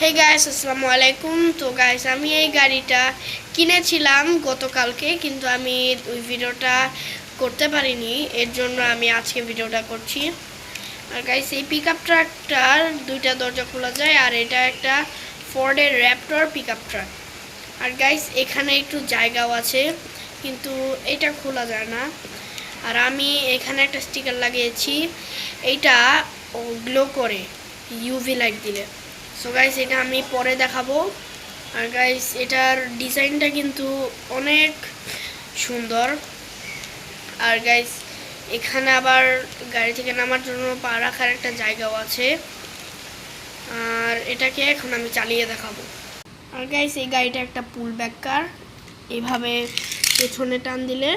Hey guys, আসসালামু আলাইকুম। তো গাইস, আমি এই গাড়িটা কিনেছিলাম গতকালকে, কিন্তু আমি ওই ভিডিওটা করতে পারিনি। এর জন্য আমি আজকে ভিডিওটা করছি। আর গাইস, এই পিক আপ ট্রাকটার দুইটা দরজা খোলা যায়, আর এটা একটা ফোর্ডের র্যাপটর পিক আপ ট্রাক। আর গাইস, এখানে একটু জায়গাও আছে, কিন্তু এটা খোলা যায় না। আর আমি এখানে একটা স্টিকার লাগিয়েছি, এইটা গ্লো করে ইউভি লাইট দিলে। সো গাইস, এটা আমি পরে দেখাবো। আর গাইস, এটার ডিজাইনটা কিন্তু অনেক সুন্দর। আর গাইস, এখানে আবার গাড়ি থেকে নামার জন্য পা রাখার একটা জায়গাও আছে। আর এটাকে এখন আমি চালিয়ে দেখাবো। আর গাইস, এই গাড়িটা একটা পুল ব্যাক কার। এইভাবে পেছনে টান দিলে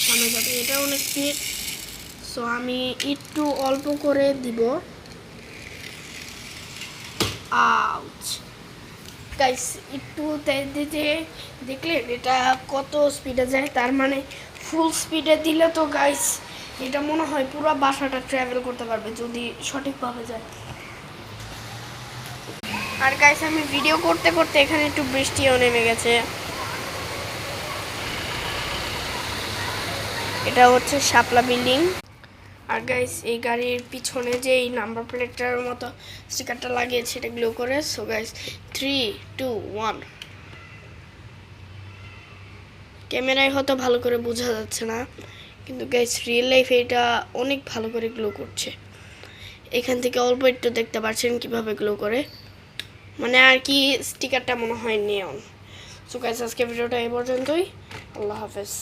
সামনে যাবে। এটা অনেক স্পিড। সো আমি একটু অল্প করে দিব। আউচ গাইস, একটু তেজ দিতে দেখলেন এটা কত স্পিডে যায়। তার মানে ফুল স্পিডে দিলে তো গাইস এটা মনে হয় পুরো বাসাটা ট্রাভেল করতে পারবে যদি সঠিকভাবে যায়। আর গাইস, আমি ভিডিও করতে করতে এখানে একটু বৃষ্টিও নেমে গেছে। এটা হচ্ছে শাপলা বিল্ডিং। আর গাইস, এই গাড়ির পিছনে যে এই নাম্বার প্লেটটার মতো স্টিকারটা লাগিয়েছে, এটা গ্লো করে। So guys, 3, 2, 1। ক্যামেরায় হয়তো ভালো করে বোঝা যাচ্ছে না, কিন্তু গাইস রিয়েল লাইফে এটা অনেক ভালো করে গ্লো করছে। এখান থেকে অল্প একটু দেখতে পাচ্ছেন কিভাবে গ্লো করে, মানে আর কি স্টিকারটা মনে হয় নিয়ন। সো গাইস, আজকে ভিডিওটা এই পর্যন্তই। আল্লাহ হাফেজ।